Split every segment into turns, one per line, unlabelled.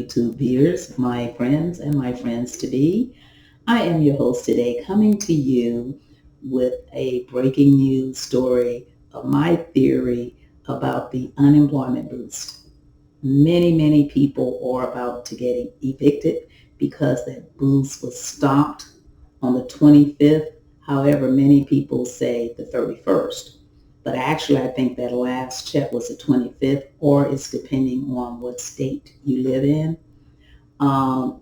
YouTube viewers, my friends and my friends to be. I am your host today, coming to you with a breaking news story of my theory about the unemployment boost. Many people are about to get evicted because that boost was stopped on the 25th. However, many people say the 31st. But actually, I think that last check was the 25th, or it's depending on what state you live in. Um,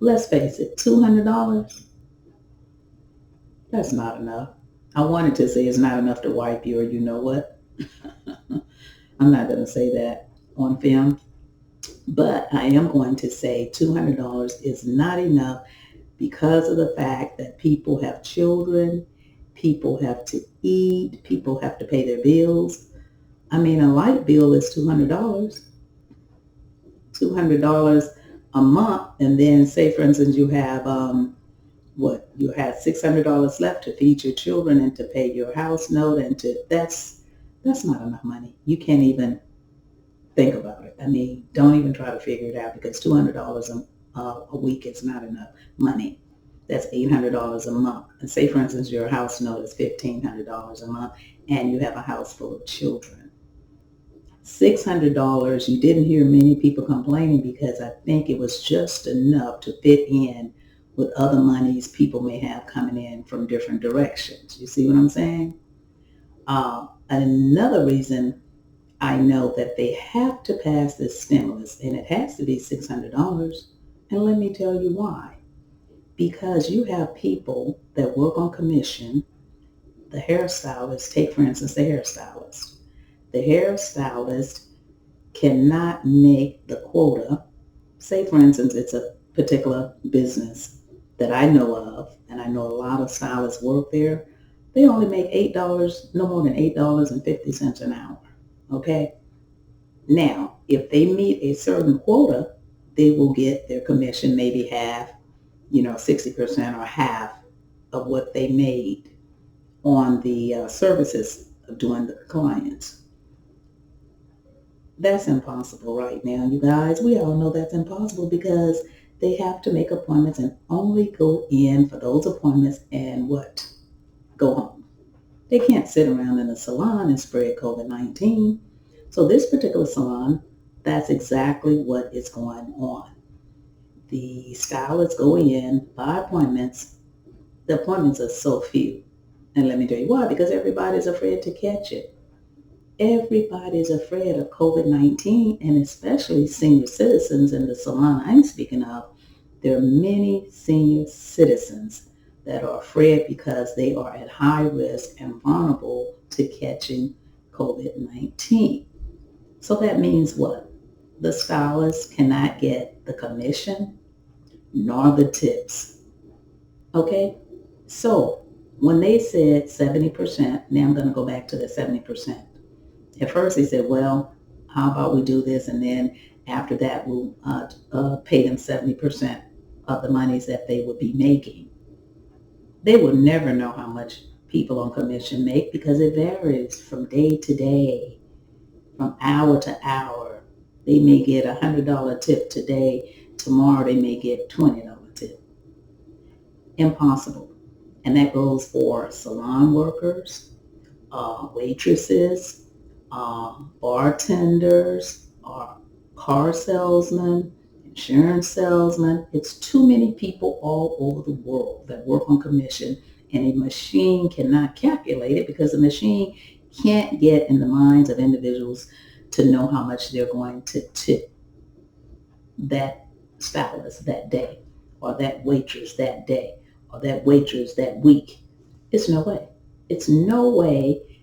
let's face it, $200, that's not enough. I wanted to say it's not enough to wipe you, or you know what? I'm not going to say that on film, but I am going to say $200 is not enough because of the fact that people have children, people have to eat, people have to pay their bills. I mean, a light bill is $200, $200 a month, and then say, for instance, you have you have $600 left to feed your children and to pay your house note, and to that's not enough money. You can't even think about it. I mean, don't even try to figure it out because $200 a week is not enough money. That's $800 a month. And say, for instance, your house note is $1,500 a month, and you have a house full of children. $600, you didn't hear many people complaining because I think it was just enough to fit in with other monies people may have coming in from different directions. You see what I'm saying? Another reason I know that they have to pass this stimulus, and it has to be $600, and let me tell you why. Because you have people that work on commission, the hairstylist, take for instance the hairstylist. The hairstylist cannot make the quota. Say, for instance, it's a particular business that I know of, and I know a lot of stylists work there. They only make $8, no more than $8.50 an hour. Okay? Now, if they meet a certain quota, they will get their commission, maybe half, 60% or half of what they made on the services of doing the clients. That's impossible right now, you guys. We all know that's impossible because they have to make appointments and only go in for those appointments and what? Go home. They can't sit around in a salon and spread COVID-19. So this particular salon, that's exactly what is going on. The stylists go in by appointments. The appointments are so few. And let me tell you why, because everybody's afraid to catch it. Everybody's afraid of COVID-19, and especially senior citizens in the salon I'm speaking of. There are many senior citizens that are afraid because they are at high risk and vulnerable to catching COVID-19. So that means what? The stylist cannot get the commission nor the tips. Okay? So when they said 70%, now I'm going to go back to the 70%. At first they said, well, how about we do this, and then after that we'll pay them 70% of the monies that they would be making. They will never know how much people on commission make because it varies from day to day, from hour to hour. They may get a $100 tip today. Tomorrow they may get $20 tip. Impossible. And that goes for salon workers, waitresses, bartenders, car salesmen, insurance salesmen. It's too many people all over the world that work on commission, and a machine cannot calculate it because the machine can't get in the minds of individuals to know how much they're going to tip that stylist that day, or that waitress that day, or that waitress that week. It's no way. It's no way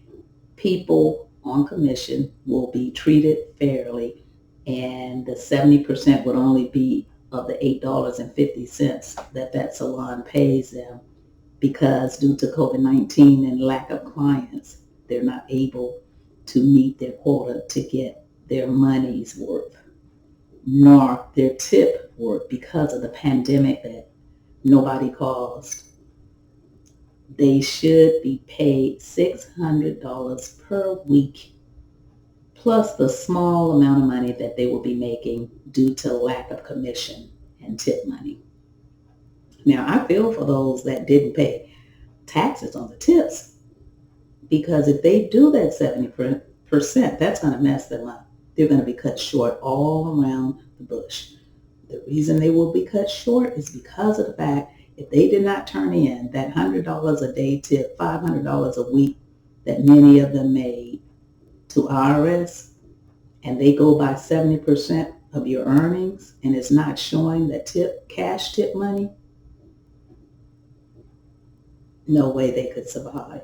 people on commission will be treated fairly, and the 70% would only be of the $8.50 that salon pays them, because due to COVID-19 and lack of clients, they're not able to meet their quota to get their money's worth, nor their tip worth, because of the pandemic that nobody caused. They should be paid $600 per week plus the small amount of money that they will be making due to lack of commission and tip money. Now, I feel for those that didn't pay taxes on the tips, because if they do that 70%, that's going to mess them up. They're going to be cut short all around the bush. The reason they will be cut short is because of the fact if they did not turn in that $100 a day tip, $500 a week that many of them made to IRS, and they go by 70% of your earnings and it's not showing that cash tip money, no way they could survive.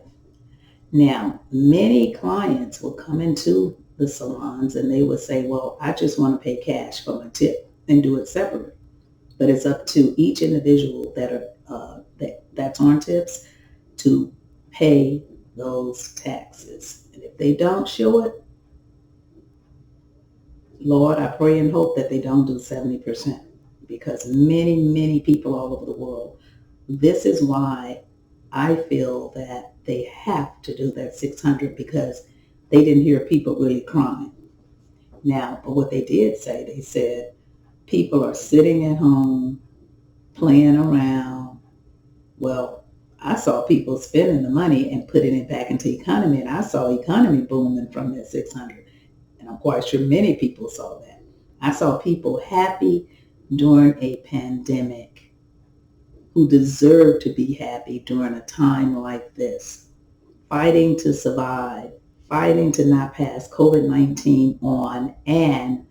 Now, many clients will come into the salons and they would say, well, I just want to pay cash for my tip and do it separately. But it's up to each individual that's on tips to pay those taxes. And if they don't show it, Lord, I pray and hope that they don't do 70%, because many, many people all over the world, this is why I feel that they have to do that 600, because they didn't hear people really crying. Now, but what they did say, they said people are sitting at home playing around. Well, I saw people spending the money and putting it back into economy, and I saw economy booming from that 600. And I'm quite sure many people saw that. I saw people happy during a pandemic who deserve to be happy during a time like this, fighting to survive, fighting to not pass COVID-19 on, and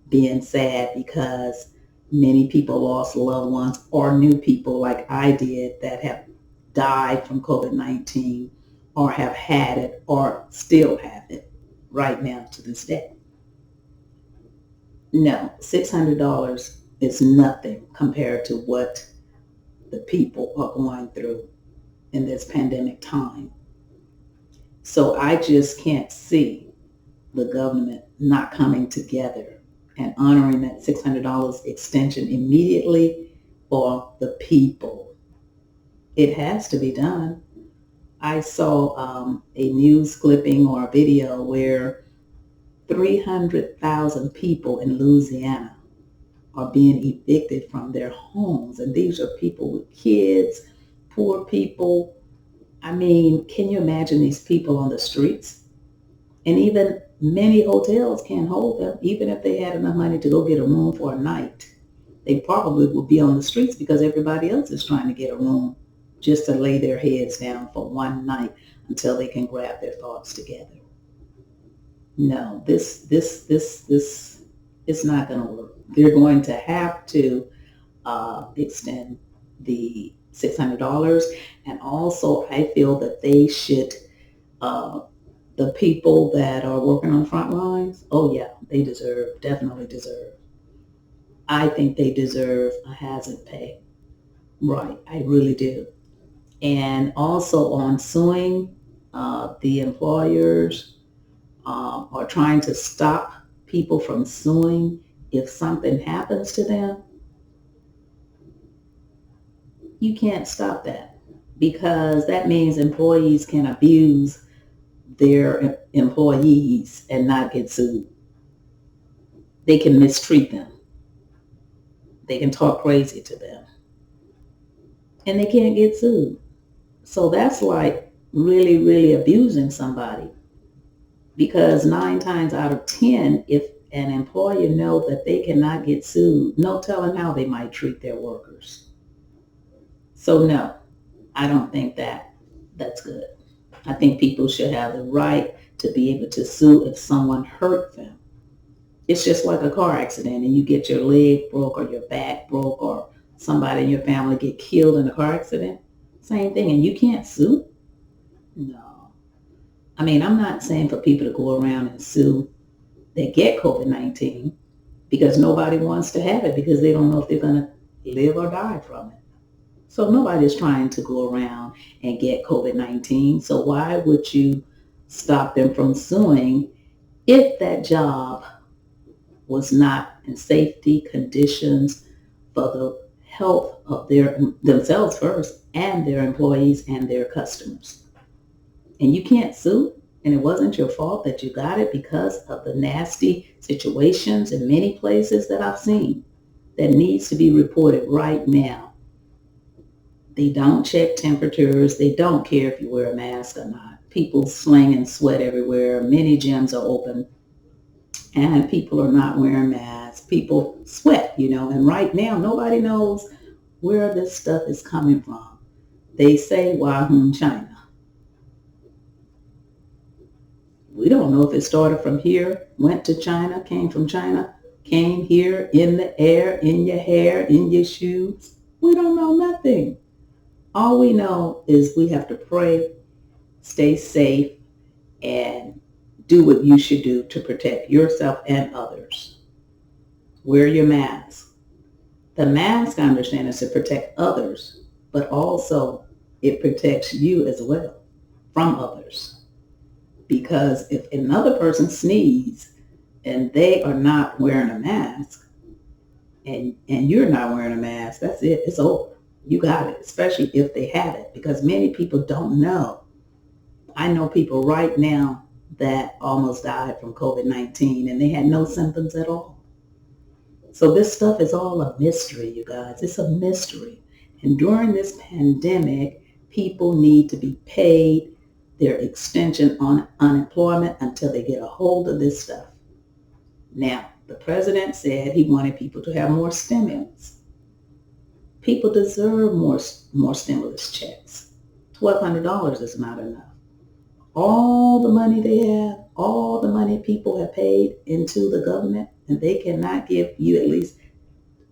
being sad because many people lost loved ones or knew people like I did that have died from COVID-19 or have had it or still have it right now to this day. No, $600 is nothing compared to what the people are going through in this pandemic time. So I just can't see the government not coming together and honoring that $600 extension immediately for the people. It has to be done. I saw a news clipping or a video where 300,000 people in Louisiana are being evicted from their homes. And these are people with kids, poor people. I mean, can you imagine these people on the streets? And even many hotels can't hold them, even if they had enough money to go get a room for a night. They probably would be on the streets because everybody else is trying to get a room just to lay their heads down for one night until they can grab their thoughts together. No, this is not going to work. They're going to have to extend the $600, and also I feel that they should, the people that are working on front lines, oh yeah, they definitely deserve. I think they deserve a hazard pay. Right, I really do. And also on suing the employers, or trying to stop people from suing if something happens to them, you can't stop that, because that means employees can abuse their employees and not get sued. They can mistreat them. They can talk crazy to them and they can't get sued. So that's like really, really abusing somebody, because 9 times out of 10, if an employer knows that they cannot get sued, no telling how they might treat their workers. So no, I don't think that's good. I think people should have the right to be able to sue if someone hurt them. It's just like a car accident and you get your leg broke or your back broke or somebody in your family get killed in a car accident. Same thing, and you can't sue? No. I mean, I'm not saying for people to go around and sue that get COVID-19, because nobody wants to have it because they don't know if they're going to live or die from it. So nobody's trying to go around and get COVID-19. So why would you stop them from suing if that job was not in safety conditions for the health of themselves first and their employees and their customers? And you can't sue And it wasn't your fault that you got it because of the nasty situations in many places that I've seen that needs to be reported right now. They don't check temperatures. They don't care if you wear a mask or not. People slinging sweat everywhere. Many gyms are open and people are not wearing masks. People sweat, and right now nobody knows where this stuff is coming from. They say Wuhan, China. We don't know if it started from here, went to China, came from China, came here in the air, in your hair, in your shoes. We don't know nothing. All we know is we have to pray, stay safe, and do what you should do to protect yourself and others. Wear your mask. The mask, I understand, is to protect others, but also it protects you as well from others. Because if another person sneezes and they are not wearing a mask and you're not wearing a mask, that's it. It's over. You got it, especially if they have it, because many people don't know. I know people right now that almost died from COVID-19 and they had no symptoms at all. So this stuff is all a mystery, you guys. It's a mystery. And during this pandemic, people need to be paid their extension on unemployment until they get a hold of this stuff. Now, the president said he wanted people to have more stimulus. People deserve more stimulus checks. $1,200 is not enough. All the money they have, all the money people have paid into the government, and they cannot give you at least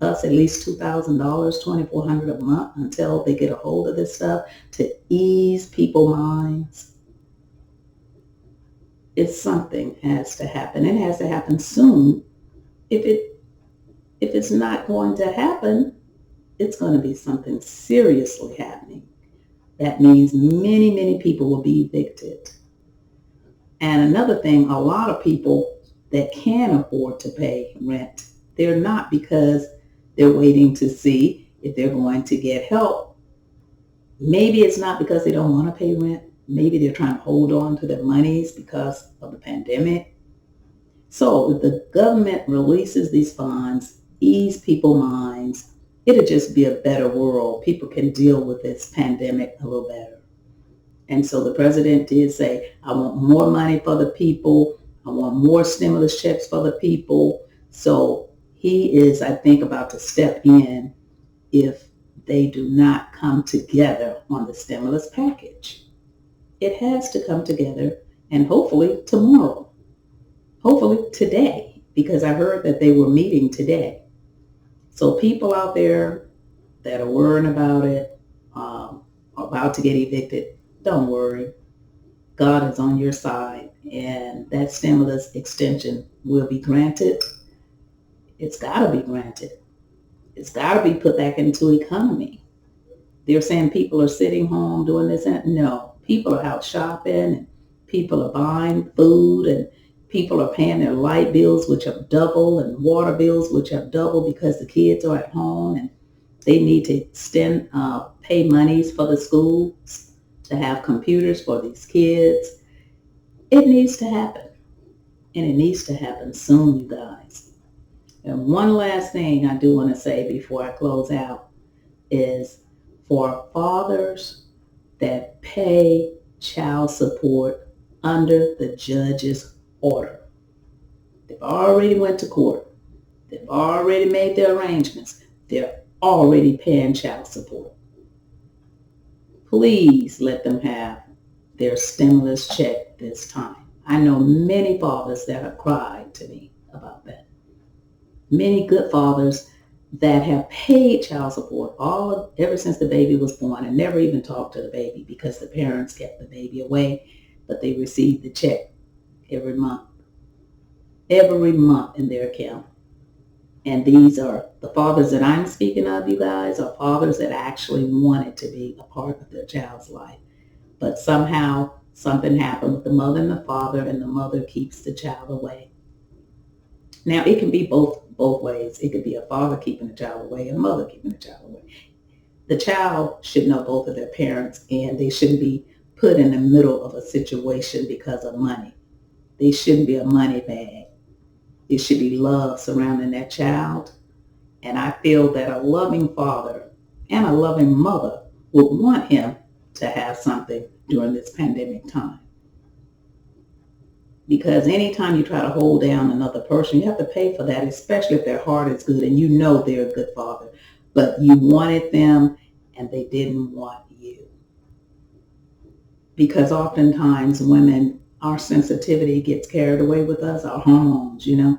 $2,000, $2,400 a month until they get a hold of this stuff to ease people's minds. It's something has to happen. It has to happen soon. If it's not going to happen, it's going to be something seriously happening. That means many, many people will be evicted. And another thing, a lot of people that can afford to pay rent, they're not, because they're waiting to see if they're going to get help. Maybe it's not because they don't want to pay rent. Maybe they're trying to hold on to their monies because of the pandemic. So if the government releases these funds, ease people's minds, it'll just be a better world. People can deal with this pandemic a little better. And so the president did say, I want more money for the people. I want more stimulus checks for the people. So he is, I think, about to step in if they do not come together on the stimulus package. It has to come together, and hopefully tomorrow. Hopefully today, because I heard that they were meeting today. So people out there that are worrying about it, about to get evicted, don't worry. God is on your side, and that stimulus extension will be granted. It's got to be granted. It's got to be put back into economy. They're saying people are sitting home doing this. And no, people are out shopping, and people are buying food, and people are paying their light bills, which have doubled, and water bills, which have doubled because the kids are at home and they need to pay monies for the schools to have computers for these kids. It needs to happen, and it needs to happen soon, you guys. And one last thing I do want to say before I close out is for fathers that pay child support under the judge's order. They've already went to court. They've already made their arrangements. They're already paying child support. Please let them have their stimulus check this time. I know many fathers that have cried to me about that. Many good fathers that have paid child support ever since the baby was born and never even talked to the baby because the parents kept the baby away, but they received the check every month in their account. And these are the fathers that I'm speaking of, you guys, are fathers that actually wanted to be a part of their child's life. But somehow something happened with the mother and the father, and the mother keeps the child away. Now, it can be both ways. It could be a father keeping the child away and a mother keeping the child away. The child should know both of their parents, and they shouldn't be put in the middle of a situation because of money. They shouldn't be a money bag. It should be love surrounding that child. And I feel that a loving father and a loving mother would want him to have something during this pandemic time. Because anytime you try to hold down another person, you have to pay for that, especially if their heart is good and you know they're a good father. But you wanted them and they didn't want you. Because oftentimes women, our sensitivity gets carried away with us, our hormones, And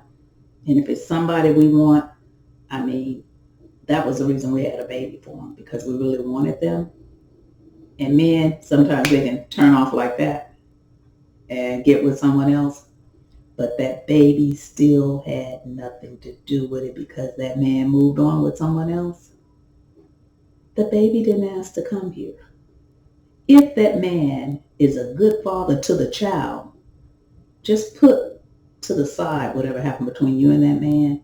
if it's somebody we want, I mean, that was the reason we had a baby for them, because we really wanted them. And men, sometimes they can turn off like that and get with someone else. But that baby still had nothing to do with it because that man moved on with someone else. The baby didn't ask to come here. If that man is a good father to the child, just put to the side whatever happened between you and that man.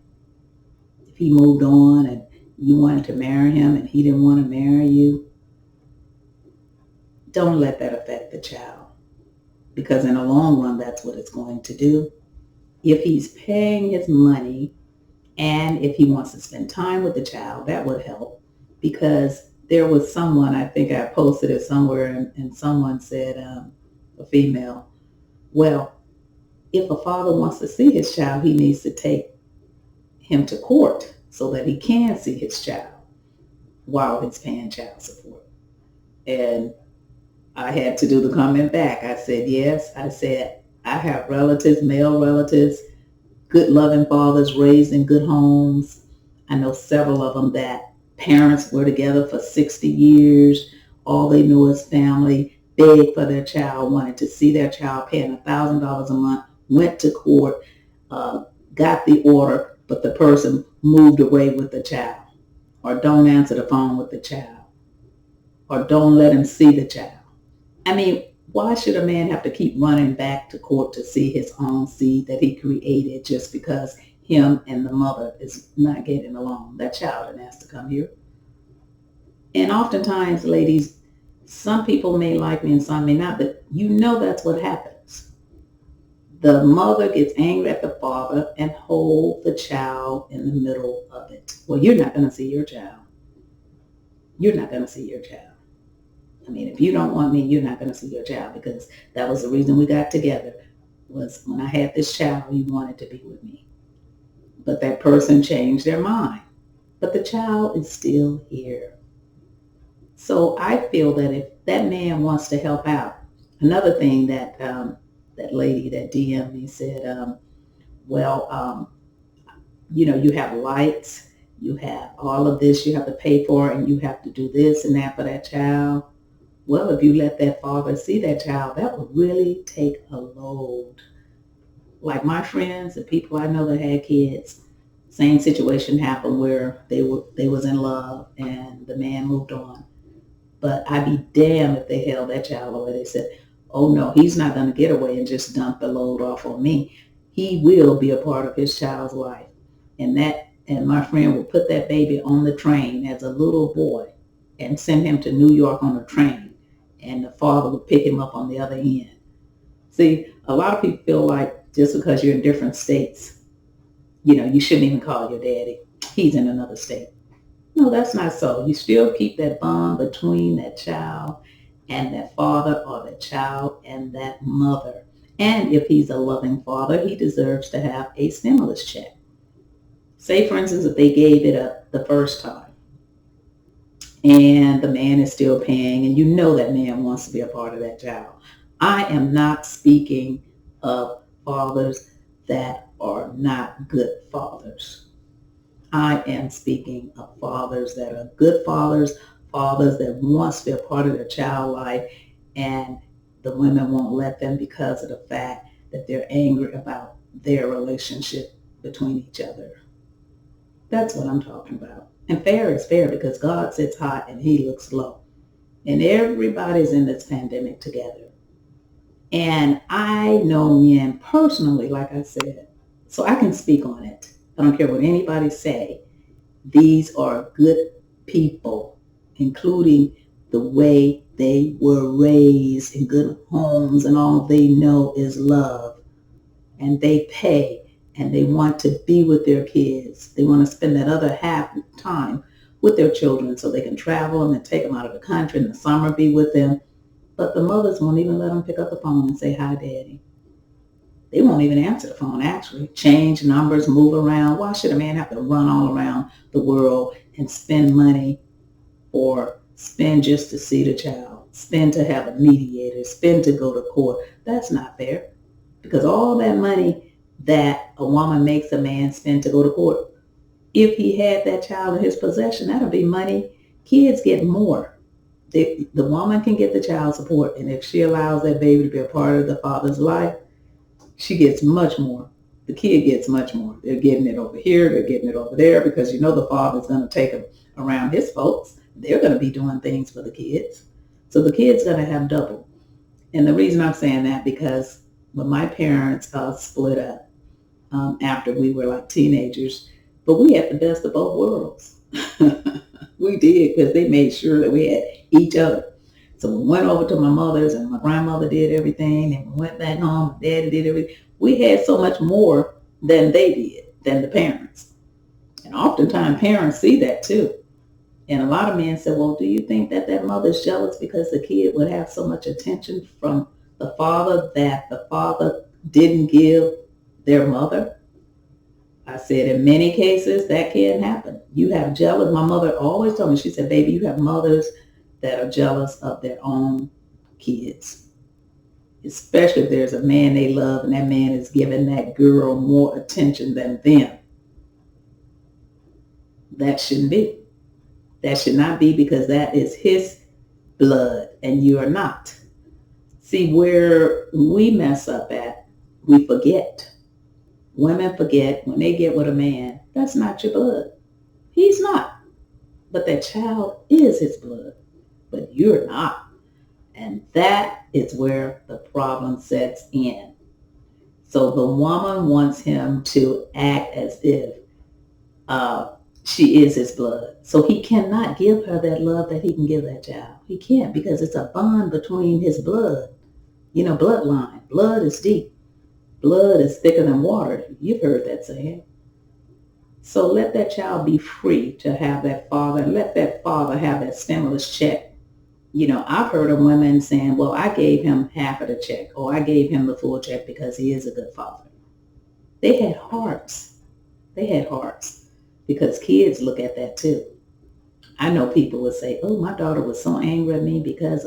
If he moved on and you wanted to marry him and he didn't want to marry you, don't let that affect the child. Because in the long run, that's what it's going to do. If he's paying his money and if he wants to spend time with the child, that would help. Because there was someone, I think I posted it somewhere, and someone said, a female, well, if a father wants to see his child, he needs to take him to court so that he can see his child while he's paying child support. And I had to do the comment back. I said, yes. I said, I have relatives, male relatives, good loving fathers raised in good homes. I know several of them that parents were together for 60 years. All they knew is family, begged for their child, wanted to see their child, paying $1,000 a month, went to court, got the order, but the person moved away with the child, or don't answer the phone with the child, or don't let him see the child. I mean, why should a man have to keep running back to court to see his own seed that he created just because him and the mother is not getting along? That child didn't ask to come here. And oftentimes, ladies, some people may like me and some may not, but that's what happens. The mother gets angry at the father and hold the child in the middle of it. Well, you're not going to see your child. You're not going to see your child. I mean, if you don't want me, you're not going to see your child, because that was the reason we got together, was when I had this child, you wanted to be with me. But that person changed their mind. But the child is still here. So I feel that if that man wants to help out, another thing that that lady that DM'd me said, you have lights, you have all of this you have to pay for, and you have to do this and that for that child. Well, if you let that father see that child, that would really take a load. Like my friends and people I know that had kids, same situation happened where they was in love and the man moved on. But I'd be damned if they held that child away. They said, oh no, he's not going to get away and just dump the load off on me. He will be a part of his child's life. And my friend would put that baby on the train as a little boy and send him to New York on a train. And the father would pick him up on the other end. See, a lot of people feel like just because you're in different states, you shouldn't even call your daddy. He's in another state. No, that's not so. You still keep that bond between that child and that father, or the child and that mother. And if he's a loving father, he deserves to have a stimulus check. Say, for instance, if they gave it up the first time and the man is still paying, and that man wants to be a part of that child. I am not speaking of fathers that are not good fathers. I am speaking of fathers that are good fathers, fathers that want to be a part of their child life, and the women won't let them because of the fact that they're angry about their relationship between each other. That's what I'm talking about. And fair is fair, because God sits high and he looks low. And everybody's in this pandemic together. And I know men personally, like I said, so I can speak on it. I don't care what anybody say. These are good people, including the way they were raised in good homes and all they know is love. And they pay and they want to be with their kids. They want to spend that other half time with their children so they can travel and then take them out of the country in the summer, be with them. But the mothers won't even let them pick up the phone and say, hi, daddy. They won't even answer the phone, actually. Change numbers, move around. Why should a man have to run all around the world and spend money or spend just to see the child, spend to have a mediator, spend to go to court? That's not fair, because all that money that a woman makes a man spend to go to court, if he had that child in his possession, that'll be money. Kids get more. The woman can get the child support, and if she allows that baby to be a part of the father's life, she gets much more. The kid gets much more. They're getting it over here. They're getting it over there, because the father's going to take them around his folks. They're going to be doing things for the kids. So the kid's going to have double. And the reason I'm saying that, because when my parents split up after we were like teenagers, but we had the best of both worlds. We did, because they made sure that we had each other. So we went over to my mother's and my grandmother did everything, and we went back home, my daddy did everything. We had so much more than they did, than the parents. And oftentimes parents see that too. And a lot of men say, well, do you think that that mother's jealous because the kid would have so much attention from the father that the father didn't give their mother? I said, in many cases, that can happen. You have jealous. My mother always told me, she said, baby, you have mothers that are jealous of their own kids, especially if there's a man they love and that man is giving that girl more attention than them. That shouldn't be. That should not be, because that is his blood and you are not. See, where we mess up at, we forget. Women forget when they get with a man, that's not your blood. He's not. But that child is his blood. But you're not. And that is where the problem sets in. So the woman wants him to act as if she is his blood. So he cannot give her that love that he can give that child. He can't, because it's a bond between his blood. Bloodline. Blood is deep. Blood is thicker than water. You've heard that saying. So let that child be free to have that father, and let that father have that stimulus check. I've heard of women saying, well, I gave him half of the check, or I gave him the full check because he is a good father. They had hearts. Because kids look at that too. I know people would say, oh, my daughter was so angry at me because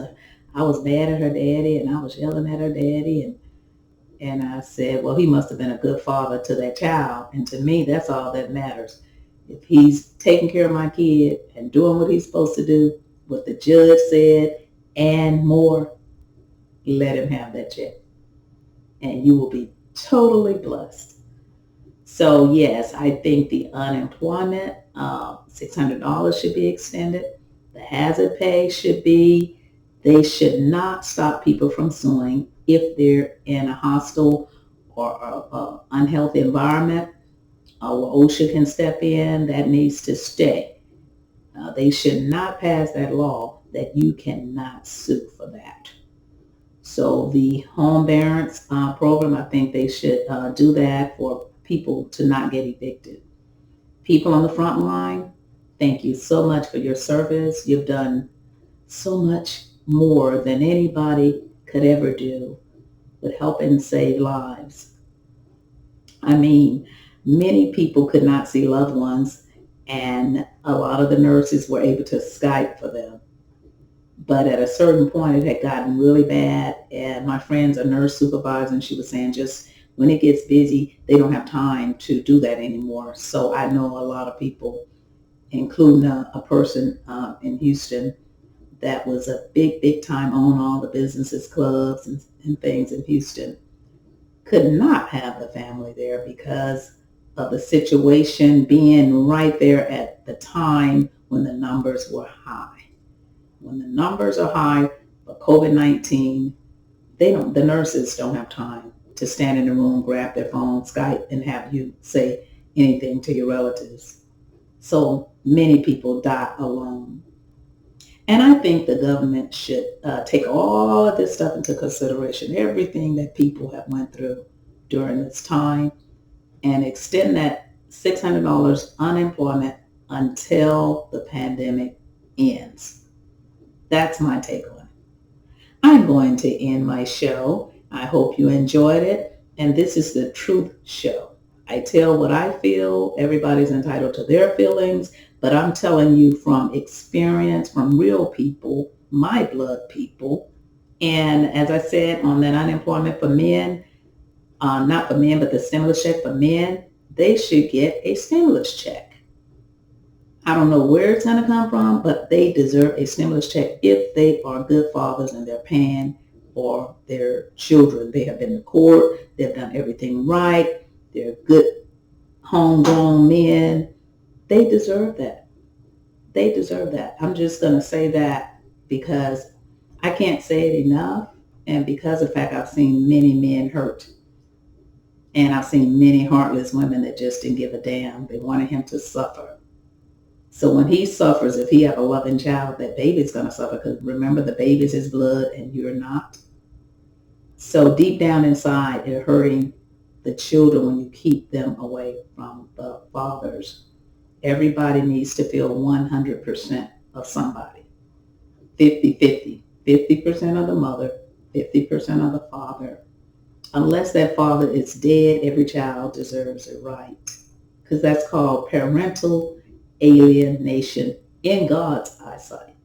I was mad at her daddy and I was yelling at her daddy. And I said, well, he must have been a good father to that child. And to me, that's all that matters. If he's taking care of my kid and doing what he's supposed to do, what the judge said, and more, let him have that check. And you will be totally blessed. So yes, I think the unemployment, $600 should be extended. The hazard pay they should not stop people from suing if they're in a hostile or unhealthy environment where OSHA can step in. That needs to stay. They should not pass that law that you cannot sue for that. So the home parents program, I think they should do that for people to not get evicted. People on the front line, thank you so much for your service. You've done so much more than anybody could ever do with helping save lives. I mean, many people could not see loved ones, and a lot of the nurses were able to Skype for them. But at a certain point, it had gotten really bad, and my friend's a nurse supervisor, and she was saying just when it gets busy, they don't have time to do that anymore. So I know a lot of people, including a person in Houston that was a big time on all the businesses, clubs, and things in Houston, could not have the family there because of the situation being right there at the time when the numbers were high. When the numbers are high for COVID-19, the nurses don't have time to stand in the room, grab their phone, Skype, and have you say anything to your relatives. So many people die alone. And I think the government should take all of this stuff into consideration, everything that people have went through during this time, and extend that $600 unemployment until the pandemic ends. That's my take on it. I'm going to end my show. I hope you enjoyed it. And this is the Truth Show. I tell what I feel. Everybody's entitled to their feelings, but I'm telling you from experience, from real people, my blood people. And as I said, on that unemployment for men, not for men, but the stimulus check for men, they should get a stimulus check. I don't know where it's going to come from, but they deserve a stimulus check if they are good fathers and they're paying for their children. They have been to court. They've done everything right. They're good, homegrown men. They deserve that. They deserve that. I'm just going to say that because I can't say it enough. And because of the fact I've seen many men hurt. And I've seen many heartless women that just didn't give a damn. They wanted him to suffer. So when he suffers, if he have a loving child, that baby's going to suffer because remember, the baby's his blood and you're not. So deep down inside, it's hurting the children when you keep them away from the fathers. Everybody needs to feel 100% of somebody. 50-50. 50% of the mother, 50% of the father. Unless that father is dead, every child deserves a right. Because that's called parental alienation in God's eyesight.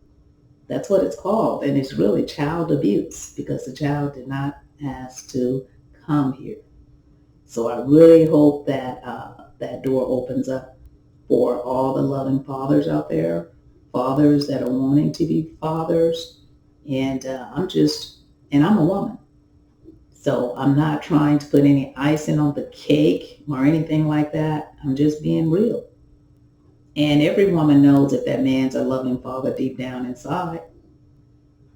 That's what it's called. And it's really child abuse because the child did not ask to come here. So I really hope that that door opens up for all the loving fathers out there, fathers that are wanting to be fathers. And I'm a woman. So I'm not trying to put any icing on the cake or anything like that. I'm just being real. And every woman knows if that man's a loving father deep down inside.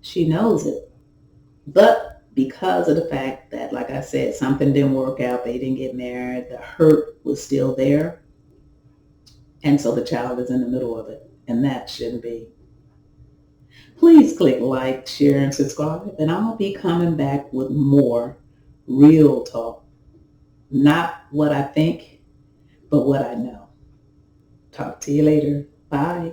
She knows it. But because of the fact that, like I said, something didn't work out, they didn't get married, the hurt was still there. And so the child is in the middle of it. And that shouldn't be. Please click like, share, and subscribe. And I'll be coming back with more real talk. Not what I think, but what I know. Talk to you later. Bye.